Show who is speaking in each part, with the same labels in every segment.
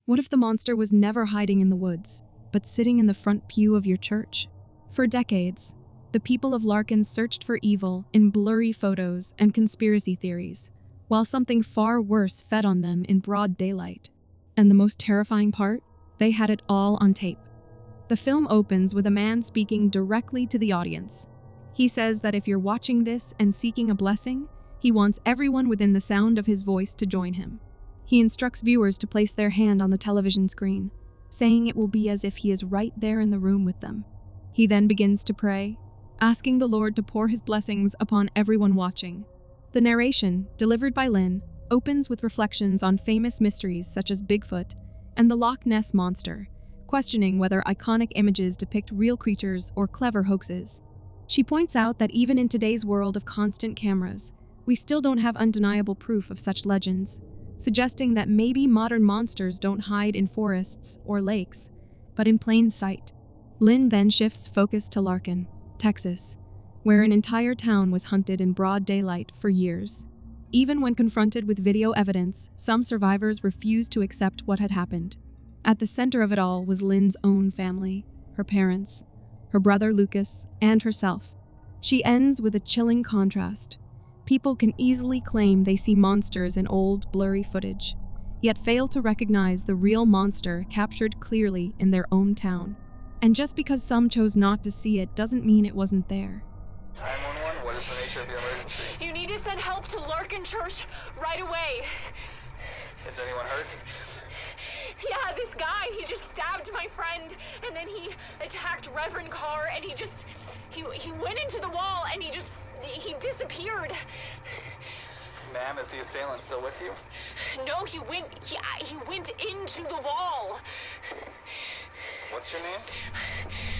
Speaker 1: What if the monster was never hiding in the woods, but sitting in the front pew of your church? For decades, the people of Larkin searched for evil in blurry photos and conspiracy theories, while something far worse fed on them in broad daylight. And the most terrifying part? They had it all on tape. The film opens with a man speaking directly to the audience. He says that if you're watching this and seeking a blessing, he wants everyone within the sound of his voice to join him. He instructs viewers to place their hand on the television screen, saying it will be as if he is right there in the room with them. He then begins to pray, asking the Lord to pour his blessings upon everyone watching. The narration, delivered by Lynn, opens with reflections on famous mysteries such as Bigfoot and the Loch Ness Monster, questioning whether iconic images depict real creatures or clever hoaxes. She points out that even in today's world of constant cameras, we still don't have undeniable proof of such legends, suggesting that maybe modern monsters don't hide in forests or lakes, but in plain sight. Lynn then shifts focus to Larkin, Texas, where an entire town was hunted in broad daylight for years. Even when confronted with video evidence, some survivors refused to accept what had happened. At the center of it all was Lynn's own family, her parents, her brother Lucas, and herself. She ends with a chilling contrast. People can easily claim they see monsters in old, blurry footage, yet fail to recognize the real monster captured clearly in their own town. And just because some chose not to see it doesn't mean it wasn't there.
Speaker 2: 911, what is the nature of your emergency?
Speaker 3: You need to send help to Larkin Church right away.
Speaker 2: Is anyone hurt?
Speaker 3: Yeah, this guy, he just stabbed my friend, and then he attacked Reverend Carr, and he went into the wall, and he disappeared.
Speaker 2: Ma'am, is the assailant still with you?
Speaker 3: No, he went into the wall.
Speaker 2: What's your name?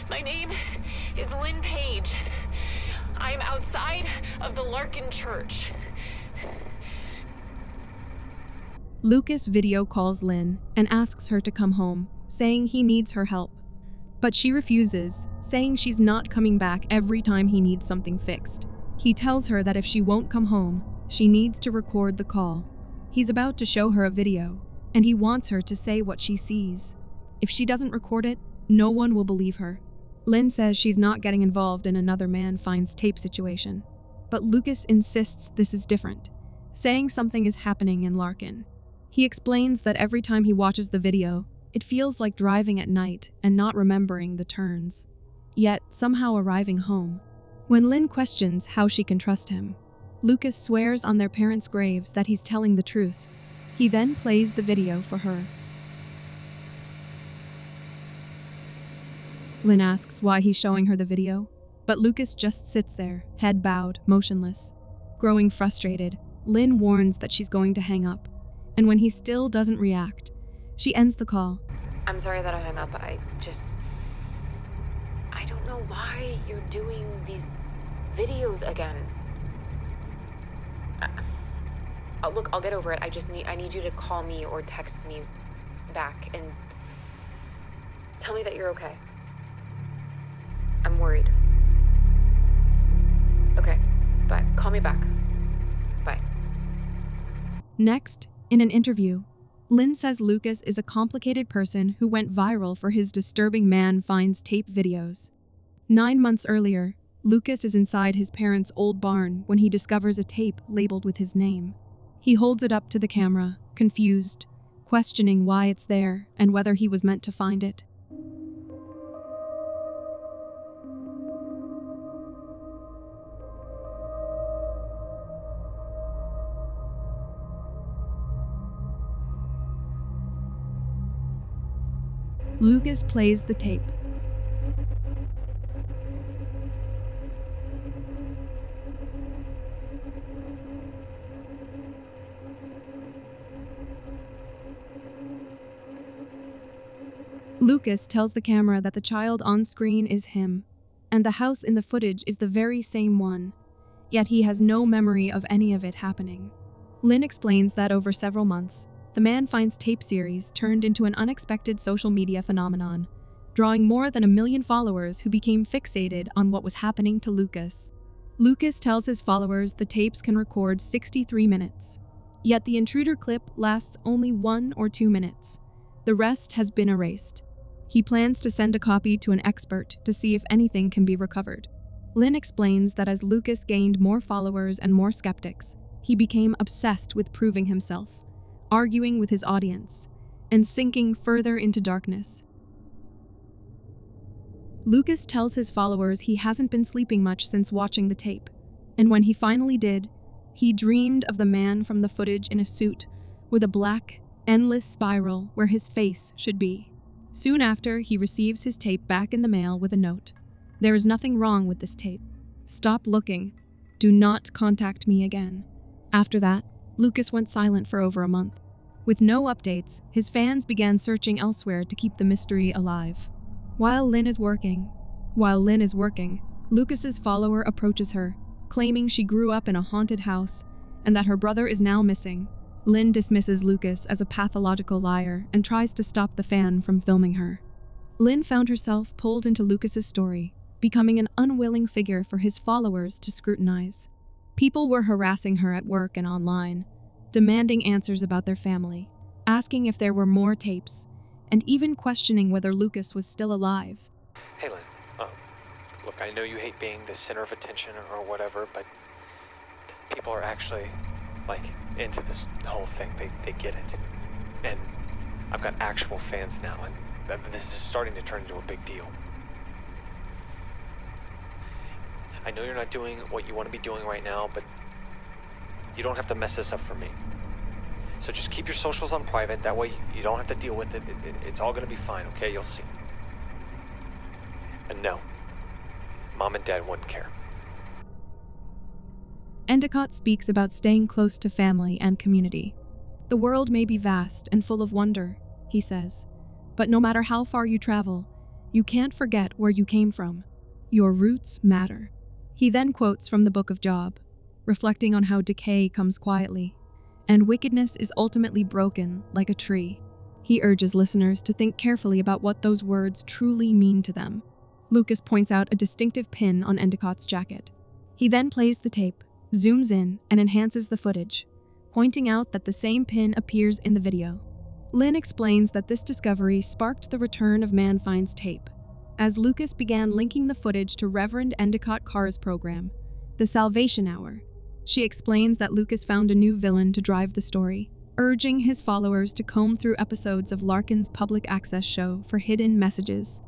Speaker 3: My name is Lynn Page. I'm outside of the Larkin Church.
Speaker 1: Lucas video calls Lynn and asks her to come home, saying he needs her help. But she refuses, saying she's not coming back every time he needs something fixed. He tells her that if she won't come home, she needs to record the call. He's about to show her a video, and he wants her to say what she sees. If she doesn't record it, no one will believe her. Lynn says she's not getting involved in another man finds tape situation, but Lucas insists this is different, saying something is happening in Larkin. He explains that every time he watches the video, it feels like driving at night and not remembering the turns, yet somehow arriving home. When Lynn questions how she can trust him, Lucas swears on their parents' graves that he's telling the truth. He then plays the video for her. Lynn asks why he's showing her the video, but Lucas just sits there, head bowed, motionless. Growing frustrated, Lynn warns that she's going to hang up, and when he still doesn't react, she ends the call.
Speaker 4: I'm sorry that I hung up. I don't know why you're doing these videos again. Look, I'll get over it. I need you to call me or text me back and tell me that you're okay. I'm worried. Okay, bye. Call me back. Bye.
Speaker 1: Next, in an interview, Lynn says Lucas is a complicated person who went viral for his disturbing man finds tape videos. 9 months earlier, Lucas is inside his parents' old barn when he discovers a tape labeled with his name. He holds it up to the camera, confused, questioning why it's there and whether he was meant to find it. Lucas plays the tape. Lucas tells the camera that the child on screen is him, and the house in the footage is the very same one, yet he has no memory of any of it happening. Lynn explains that over several months, the Man Finds Tape series turned into an unexpected social media phenomenon, drawing more than 1 million followers who became fixated on what was happening to Lucas. Lucas tells his followers the tapes can record 63 minutes, yet the intruder clip lasts only 1 or 2 minutes, The rest has been erased. He plans to send a copy to an expert to see if anything can be recovered. Lynn explains that as Lucas gained more followers and more skeptics, he became obsessed with proving himself, arguing with his audience, and sinking further into darkness. Lucas tells his followers he hasn't been sleeping much since watching the tape, and when he finally did, he dreamed of the man from the footage in a suit with a black, endless spiral where his face should be. Soon after, he receives his tape back in the mail with a note. There is nothing wrong with this tape. Stop looking. Do not contact me again. After that, Lucas went silent for over a month. With no updates, his fans began searching elsewhere to keep the mystery alive. While Lynn is working, Lucas's follower approaches her, claiming she grew up in a haunted house and that her brother is now missing. Lynn dismisses Lucas as a pathological liar and tries to stop the fan from filming her. Lynn found herself pulled into Lucas's story, becoming an unwilling figure for his followers to scrutinize. People were harassing her at work and online, demanding answers about their family, asking if there were more tapes, and even questioning whether Lucas was still alive.
Speaker 5: Hey Lynn, look, I know you hate being the center of attention or whatever, but people are actually, into this whole thing. They get it. And I've got actual fans now, and this is starting to turn into a big deal. I know you're not doing what you want to be doing right now, but you don't have to mess this up for me. So just keep your socials on private, that way you don't have to deal with it. It's all gonna be fine, okay? You'll see. And no, Mom and Dad wouldn't care.
Speaker 1: Endicott speaks about staying close to family and community. The world may be vast and full of wonder, he says, but no matter how far you travel, you can't forget where you came from. Your roots matter. He then quotes from the Book of Job, reflecting on how decay comes quietly, and wickedness is ultimately broken like a tree. He urges listeners to think carefully about what those words truly mean to them. Lucas points out a distinctive pin on Endicott's jacket. He then plays the tape, zooms in, and enhances the footage, pointing out that the same pin appears in the video. Lynn explains that this discovery sparked the return of Man Finds tape, as Lucas began linking the footage to Reverend Endicott Carr's program, The Salvation Hour. She explains that Lucas found a new villain to drive the story, urging his followers to comb through episodes of Larkin's public access show for hidden messages.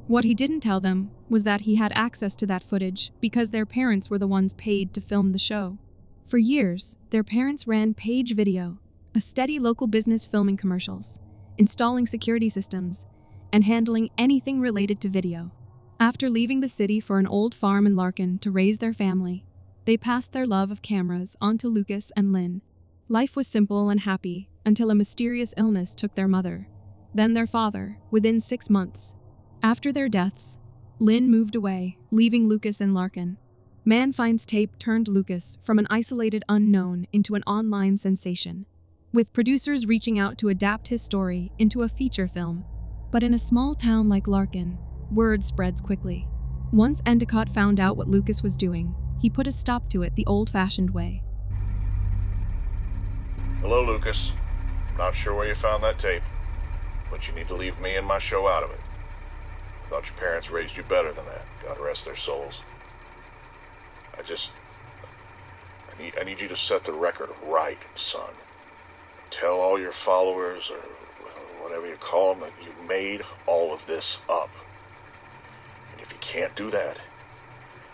Speaker 1: What he didn't tell them was that he had access to that footage because their parents were the ones paid to film the show. For years, their parents ran Page Video, a steady local business filming commercials, installing security systems, and handling anything related to video. After leaving the city for an old farm in Larkin to raise their family, they passed their love of cameras on to Lucas and Lynn. Life was simple and happy until a mysterious illness took their mother, then their father, within 6 months. After their deaths, Lynn moved away, leaving Lucas in Larkin. Man Finds tape turned Lucas from an isolated unknown into an online sensation, with producers reaching out to adapt his story into a feature film. But in a small town like Larkin, word spreads quickly. Once Endicott found out what Lucas was doing, he put a stop to it the old-fashioned way.
Speaker 6: Hello, Lucas. Not sure where you found that tape, but you need to leave me and my show out of it. I thought your parents raised you better than that. God rest their souls. I need you to set the record right, son. Tell all your followers, or whatever you call them, that you made all of this up. And if you can't do that,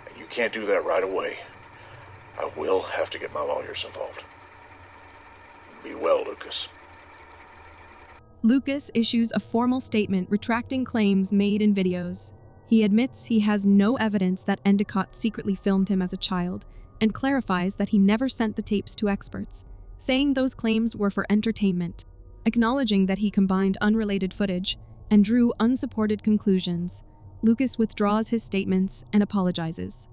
Speaker 6: and you can't do that right away, I will have to get my lawyers involved. Be well, Lucas.
Speaker 1: Lucas issues a formal statement retracting claims made in videos. He admits he has no evidence that Endicott secretly filmed him as a child, and clarifies that he never sent the tapes to experts, saying those claims were for entertainment. Acknowledging that he combined unrelated footage and drew unsupported conclusions, Lucas withdraws his statements and apologizes.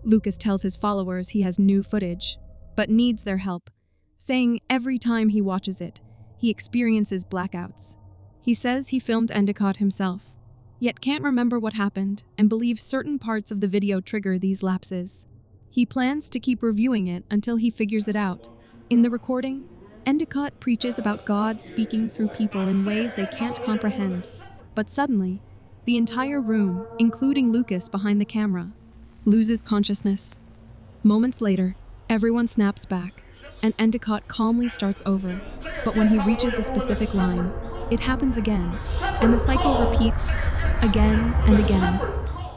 Speaker 1: Lucas tells his followers he has new footage, but needs their help, saying every time he watches it, he experiences blackouts. He says he filmed Endicott himself, yet can't remember what happened and believes certain parts of the video trigger these lapses. He plans to keep reviewing it until he figures it out. In the recording, Endicott preaches about God speaking through people in ways they can't comprehend. But suddenly, the entire room, including Lucas behind the camera, loses consciousness. Moments later, everyone snaps back, and Endicott calmly starts over. But when he reaches a specific line, it happens again, and the cycle repeats again and again.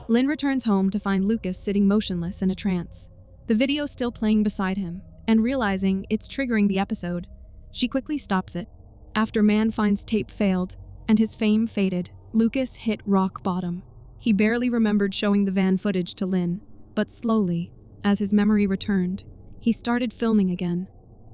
Speaker 1: Lynn returns home to find Lucas sitting motionless in a trance, the video still playing beside him, and realizing it's triggering the episode, she quickly stops it. After Man Finds Tape failed, and his fame faded, Lucas hit rock bottom. He barely remembered showing the van footage to Lynn, but slowly, as his memory returned, he started filming again.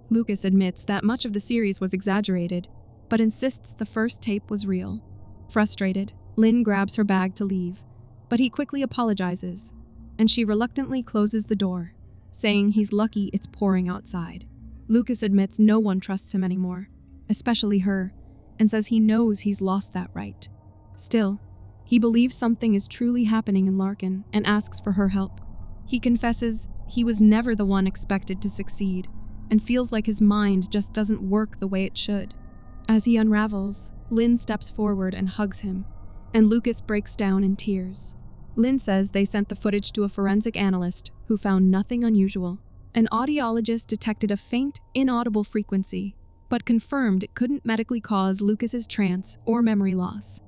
Speaker 1: Lucas admits that much of the series was exaggerated, but insists the first tape was real. Frustrated, Lynn grabs her bag to leave, but he quickly apologizes, and she reluctantly closes the door, saying he's lucky it's pouring outside. Lucas admits no one trusts him anymore, especially her, and says he knows he's lost that right. Still, he believes something is truly happening in Larkin and asks for her help. He confesses he was never the one expected to succeed and feels like his mind just doesn't work the way it should. As he unravels, Lynn steps forward and hugs him, and Lucas breaks down in tears. Lynn says they sent the footage to a forensic analyst who found nothing unusual. An audiologist detected a faint, inaudible frequency, but confirmed it couldn't medically cause Lucas's trance or memory loss.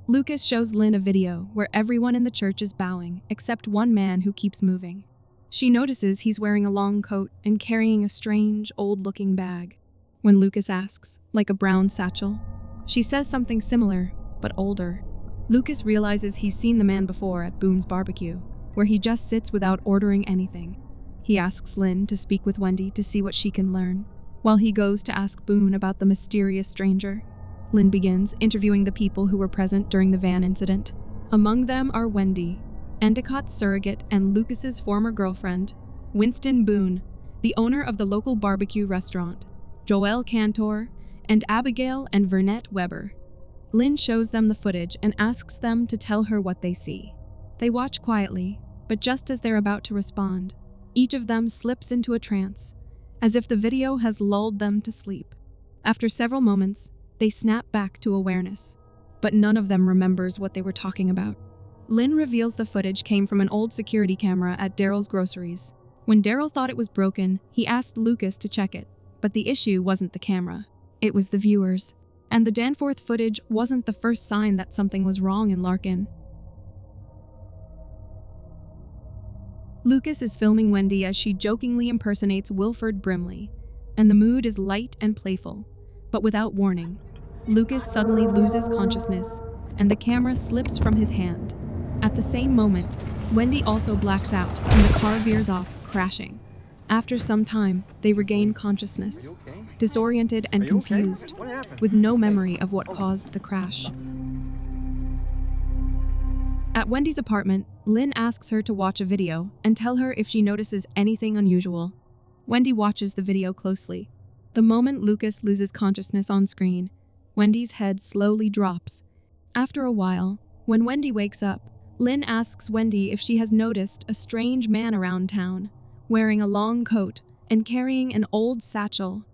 Speaker 1: Lucas shows Lynn a video where everyone in the church is bowing except one man who keeps moving. She notices he's wearing a long coat and carrying a strange, old-looking bag. When Lucas asks, like a brown satchel, she says something similar, but older. Lucas realizes he's seen the man before at Boone's barbecue, where he just sits without ordering anything. He asks Lynn to speak with Wendy to see what she can learn, while he goes to ask Boone about the mysterious stranger. Lynn begins interviewing the people who were present during the van incident. Among them are Wendy, Endicott's surrogate and Lucas's former girlfriend, Winston Boone, the owner of the local barbecue restaurant, Joelle Cantor, and Abigail and Vernette Weber. Lynn shows them the footage and asks them to tell her what they see. They watch quietly, but just as they're about to respond, each of them slips into a trance, as if the video has lulled them to sleep. After several moments, they snap back to awareness, but none of them remembers what they were talking about. Lynn reveals the footage came from an old security camera at Daryl's groceries. When Daryl thought it was broken, he asked Lucas to check it, but the issue wasn't the camera. It was the viewers. And the Danforth footage wasn't the first sign that something was wrong in Larkin. Lucas is filming Wendy as she jokingly impersonates Wilford Brimley, and the mood is light and playful. But without warning, Lucas suddenly loses consciousness, and the camera slips from his hand. At the same moment, Wendy also blacks out, and the car veers off, crashing. After some time, they regain consciousness, disoriented and confused, with no memory of what caused the crash. At Wendy's apartment, Lynn asks her to watch a video and tell her if she notices anything unusual. Wendy watches the video closely. The moment Lucas loses consciousness on screen, Wendy's head slowly drops. After a while, when Wendy wakes up, Lynn asks Wendy if she has noticed a strange man around town, wearing a long coat and carrying an old satchel.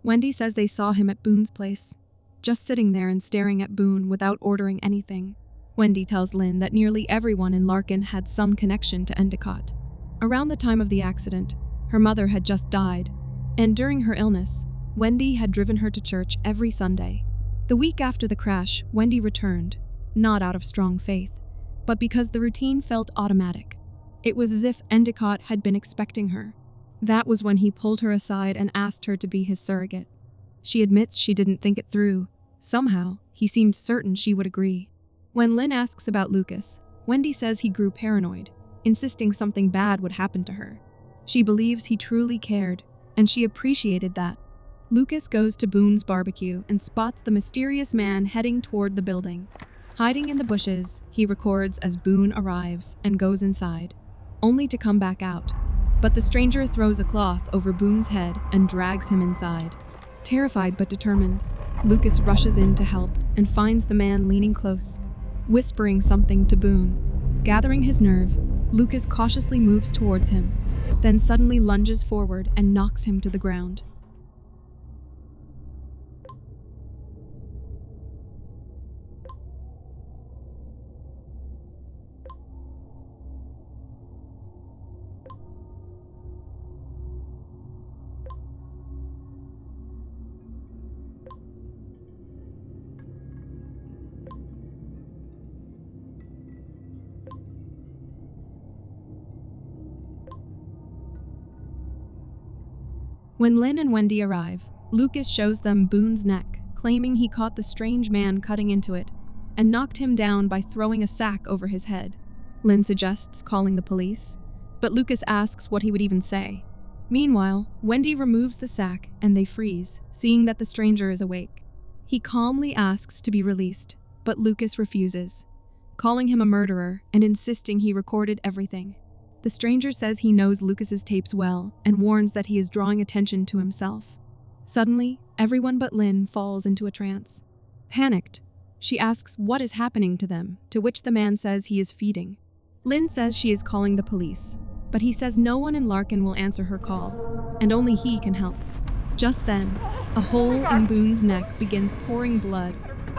Speaker 1: Wendy says they saw him at Boone's place, just sitting there and staring at Boone without ordering anything. Wendy tells Lynn that nearly everyone in Larkin had some connection to Endicott. Around the time of the accident, her mother had just died, and during her illness, Wendy had driven her to church every Sunday. The week after the crash, Wendy returned, not out of strong faith, but because the routine felt automatic. It was as if Endicott had been expecting her. That was when he pulled her aside and asked her to be his surrogate. She admits she didn't think it through. Somehow, he seemed certain she would agree. When Lynn asks about Lucas, Wendy says he grew paranoid, insisting something bad would happen to her. She believes he truly cared, and she appreciated that. Lucas goes to Boone's barbecue and spots the mysterious man heading toward the building. Hiding in the bushes, he records as Boone arrives and goes inside, only to come back out. But the stranger throws a cloth over Boone's head and drags him inside. Terrified but determined, Lucas rushes in to help and finds the man leaning close, whispering something to Boone. Gathering his nerve, Lucas cautiously moves towards him, then suddenly lunges forward and knocks him to the ground. When Lynn and Wendy arrive, Lucas shows them Boone's neck, claiming he caught the strange man cutting into it and knocked him down by throwing a sack over his head. Lynn suggests calling the police, but Lucas asks what he would even say. Meanwhile, Wendy removes the sack and they freeze, seeing that the stranger is awake. He calmly asks to be released, but Lucas refuses, calling him a murderer and insisting he recorded everything. The stranger says he knows Lucas's tapes well and warns that he is drawing attention to himself. Suddenly, everyone but Lynn falls into a trance. Panicked, she asks what is happening to them, to which the man says he is feeding. Lynn says she is calling the police, but he says no one in Larkin will answer her call, and only he can help. Just then, a hole in Boone's neck begins pouring blood,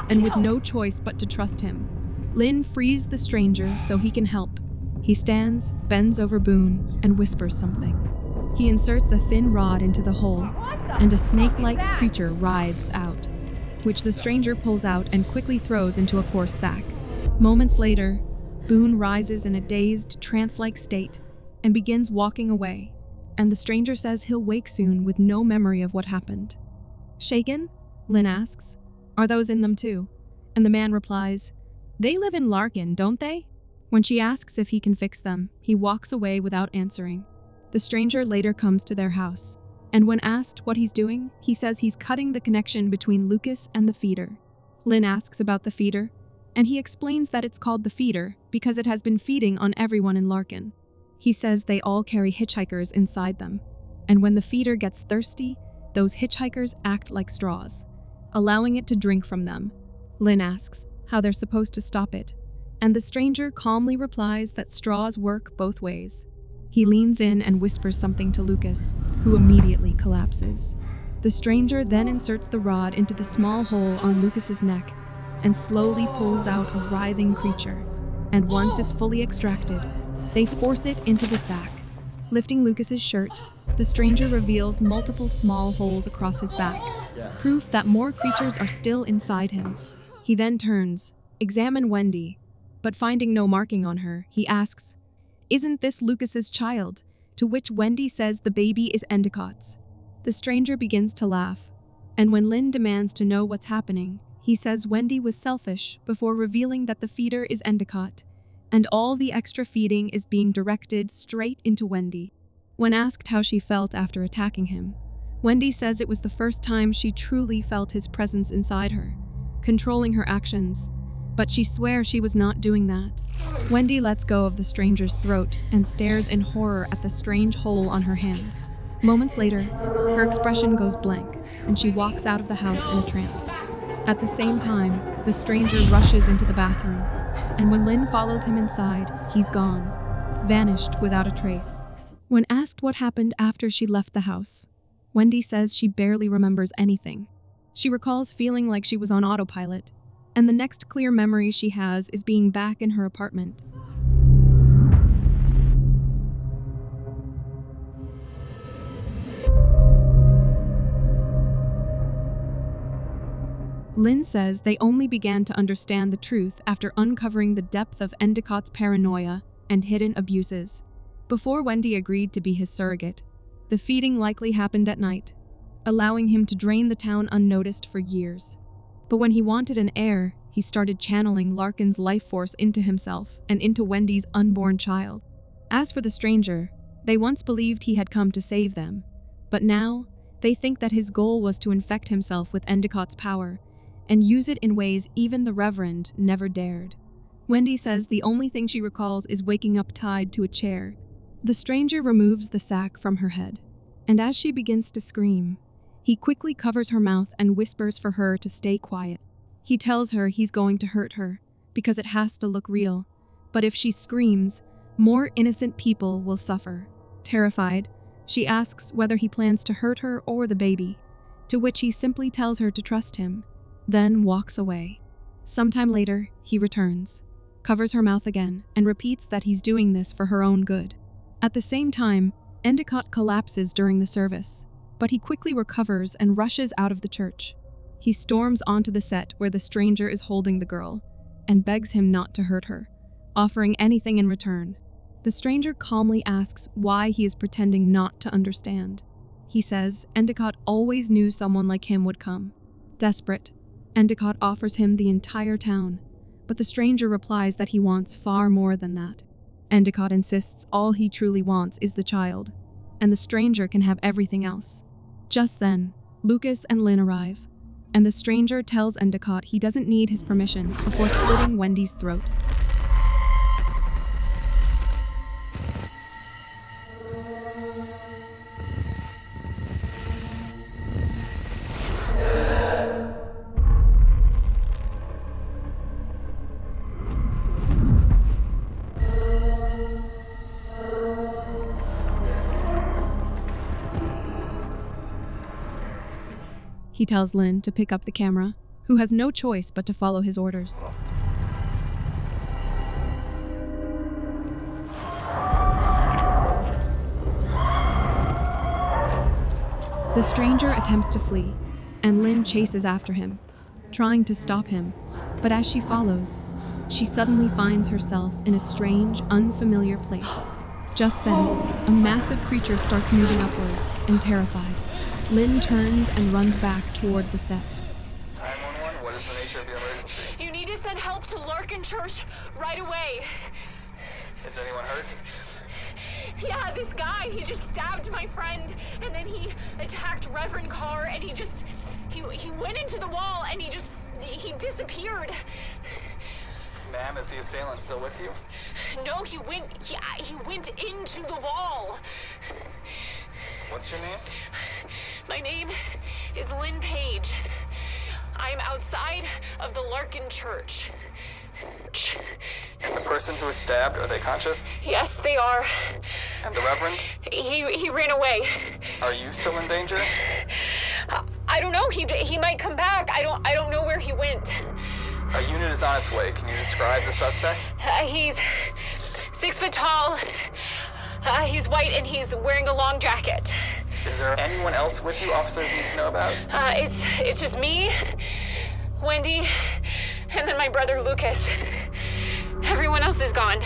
Speaker 1: and with no choice but to trust him, Lynn frees the stranger so he can help. He stands, bends over Boone, and whispers something. He inserts a thin rod into the hole, and a snake-like creature writhes out, which the stranger pulls out and quickly throws into a coarse sack. Moments later, Boone rises in a dazed, trance-like state and begins walking away, and the stranger says he'll wake soon with no memory of what happened. Shaken? Lynn asks. Are those in them too? And the man replies, they live in Larkin, don't they? When she asks if he can fix them, he walks away without answering. The stranger later comes to their house, and when asked what he's doing, he says he's cutting the connection between Lucas and the feeder. Lynn asks about the feeder, and he explains that it's called the feeder because it has been feeding on everyone in Larkin. He says they all carry hitchhikers inside them, and when the feeder gets thirsty, those hitchhikers act like straws, allowing it to drink from them. Lynn asks how they're supposed to stop it, and the stranger calmly replies that straws work both ways. He leans in and whispers something to Lucas, who immediately collapses. The stranger then inserts the rod into the small hole on Lucas's neck and slowly pulls out a writhing creature, and once it's fully extracted, they force it into the sack. Lifting Lucas's shirt, the stranger reveals multiple small holes across his back, proof that more creatures are still inside him. He then turns, examines Wendy, but finding no marking on her, he asks, isn't this Lucas's child? To which Wendy says the baby is Endicott's. The stranger begins to laugh, and when Lynn demands to know what's happening, he says Wendy was selfish before revealing that the feeder is Endicott, and all the extra feeding is being directed straight into Wendy. When asked how she felt after attacking him, Wendy says it was the first time she truly felt his presence inside her, controlling her actions, but she swears she was not doing that. Wendy lets go of the stranger's throat and stares in horror at the strange hole on her hand. Moments later, her expression goes blank, and she walks out of the house in a trance. At the same time, the stranger rushes into the bathroom, and when Lynn follows him inside, he's gone, vanished without a trace. When asked what happened after she left the house, Wendy says she barely remembers anything. She recalls feeling like she was on autopilot, and the next clear memory she has is being back in her apartment. Lynn says they only began to understand the truth after uncovering the depth of Endicott's paranoia and hidden abuses. Before Wendy agreed to be his surrogate, the feeding likely happened at night, allowing him to drain the town unnoticed for years. But when he wanted an heir, he started channeling Larkin's life force into himself and into Wendy's unborn child. As for the stranger, they once believed he had come to save them, but now they think that his goal was to infect himself with Endicott's power and use it in ways even the Reverend never dared. Wendy says the only thing she recalls is waking up tied to a chair. The stranger removes the sack from her head, and as she begins to scream, he quickly covers her mouth and whispers for her to stay quiet. He tells her he's going to hurt her, because it has to look real, but if she screams, more innocent people will suffer. Terrified, she asks whether he plans to hurt her or the baby, to which he simply tells her to trust him, then walks away. Sometime later, he returns, covers her mouth again, and repeats that he's doing this for her own good. At the same time, Endicott collapses during the service, but he quickly recovers and rushes out of the church. He storms onto the set where the stranger is holding the girl and begs him not to hurt her, offering anything in return. The stranger calmly asks why he is pretending not to understand. He says Endicott always knew someone like him would come. Desperate, Endicott offers him the entire town, but the stranger replies that he wants far more than that. Endicott insists all he truly wants is the child, and the stranger can have everything else. Just then, Lucas and Lynn arrive, and the stranger tells Endicott he doesn't need his permission before slitting Wendy's throat. He tells Lynn to pick up the camera, who has no choice but to follow his orders. The stranger attempts to flee, and Lynn chases after him, trying to stop him, but as she follows, she suddenly finds herself in a strange, unfamiliar place. Just then, a massive creature starts moving upwards, and terrified, Lynn turns and runs back toward the set.
Speaker 2: 911, what is the nature of your emergency?
Speaker 3: You need to send help to Larkin Church right away.
Speaker 2: Is anyone hurt?
Speaker 3: Yeah, this guy, he just stabbed my friend, and then he attacked Reverend Carr, and he went into the wall, and he disappeared.
Speaker 2: Ma'am, is the assailant still with you?
Speaker 3: No, he went into the wall.
Speaker 2: What's your name?
Speaker 3: My name is Lynn Page. I am outside of the Larkin Church.
Speaker 2: And the person who was stabbed, are they conscious?
Speaker 3: Yes, they are.
Speaker 2: And the Reverend?
Speaker 3: He ran away.
Speaker 2: Are you still in danger?
Speaker 3: I don't know. He might come back. I don't know where he went.
Speaker 2: A unit is on its way. Can you describe the suspect?
Speaker 3: He's 6 foot tall. He's white and he's wearing a long jacket.
Speaker 2: Is there anyone else with you officers need to know about?
Speaker 3: It's just me, Wendy, and then my brother Lucas. Everyone else is gone.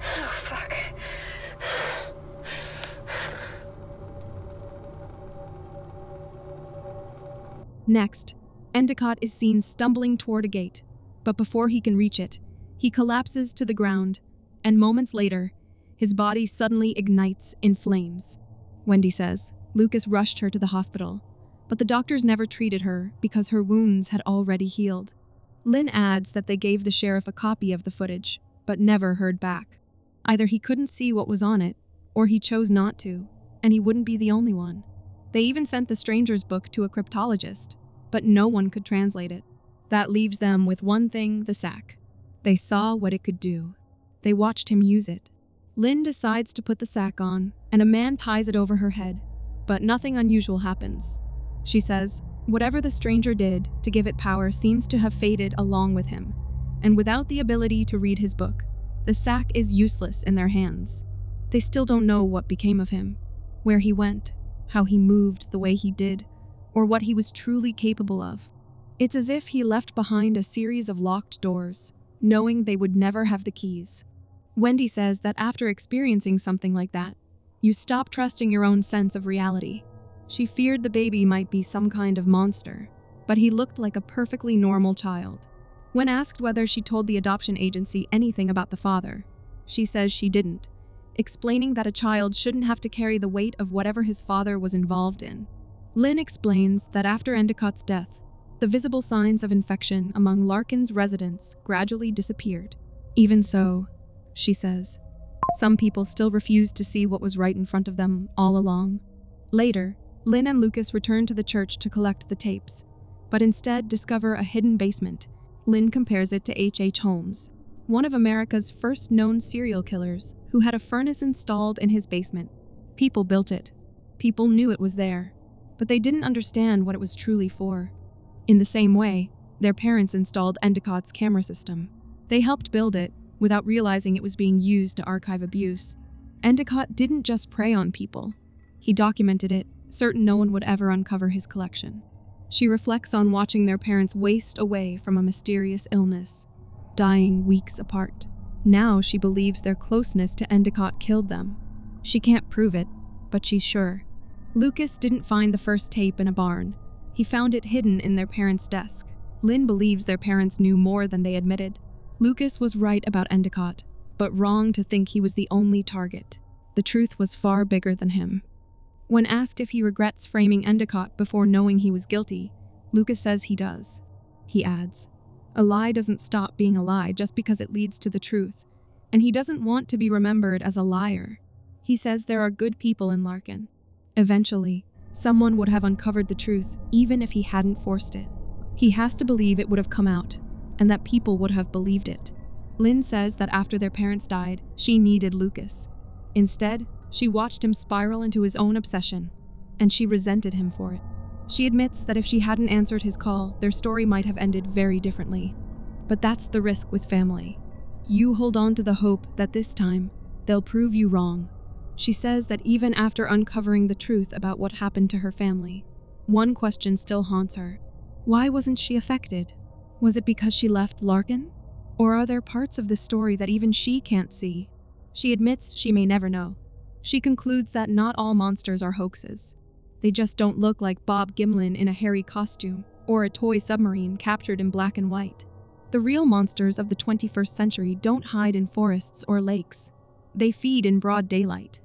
Speaker 3: Oh, fuck.
Speaker 1: Next, Endicott is seen stumbling toward a gate, but before he can reach it, he collapses to the ground, and moments later, his body suddenly ignites in flames. Wendy says Lucas rushed her to the hospital, but the doctors never treated her because her wounds had already healed. Lynn adds that they gave the sheriff a copy of the footage, but never heard back. Either he couldn't see what was on it, or he chose not to, and he wouldn't be the only one. They even sent the stranger's book to a cryptologist, but no one could translate it. That leaves them with one thing, the sack. They saw what it could do. They watched him use it. Lynn decides to put the sack on, and a man ties it over her head, but nothing unusual happens. She says, whatever the stranger did to give it power seems to have faded along with him, and without the ability to read his book, the sack is useless in their hands. They still don't know what became of him, where he went, how he moved the way he did, or what he was truly capable of. It's as if he left behind a series of locked doors, knowing they would never have the keys. Wendy says that after experiencing something like that, you stop trusting your own sense of reality. She feared the baby might be some kind of monster, but he looked like a perfectly normal child. When asked whether she told the adoption agency anything about the father, she says she didn't, explaining that a child shouldn't have to carry the weight of whatever his father was involved in. Lynn explains that after Endicott's death, the visible signs of infection among Larkin's residents gradually disappeared. Even so, she says, some people still refused to see what was right in front of them all along. Later, Lynn and Lucas return to the church to collect the tapes, but instead discover a hidden basement. Lynn compares it to H.H. Holmes, one of America's first known serial killers who had a furnace installed in his basement. People built it. People knew it was there, but they didn't understand what it was truly for. In the same way, their parents installed Endicott's camera system. They helped build it without realizing it was being used to archive abuse. Endicott didn't just prey on people. He documented it, certain no one would ever uncover his collection. She reflects on watching their parents waste away from a mysterious illness, dying weeks apart. Now she believes their closeness to Endicott killed them. She can't prove it, but she's sure. Lucas didn't find the first tape in a barn. He found it hidden in their parents' desk. Lynn believes their parents knew more than they admitted. Lucas was right about Endicott, but wrong to think he was the only target. The truth was far bigger than him. When asked if he regrets framing Endicott before knowing he was guilty, Lucas says he does. He adds, "A lie doesn't stop being a lie just because it leads to the truth, and he doesn't want to be remembered as a liar." He says there are good people in Larkin. Eventually, someone would have uncovered the truth even if he hadn't forced it. He has to believe it would have come out, and that people would have believed it. Lynn says that after their parents died, she needed Lucas. Instead, she watched him spiral into his own obsession, and she resented him for it. She admits that if she hadn't answered his call, their story might have ended very differently. But that's the risk with family. You hold on to the hope that this time, they'll prove you wrong. She says that even after uncovering the truth about what happened to her family, one question still haunts her. Why wasn't she affected? Was it because she left Larkin? Or are there parts of the story that even she can't see? She admits she may never know. She concludes that not all monsters are hoaxes. They just don't look like Bob Gimlin in a hairy costume or a toy submarine captured in black and white. The real monsters of the 21st century don't hide in forests or lakes. They feed in broad daylight.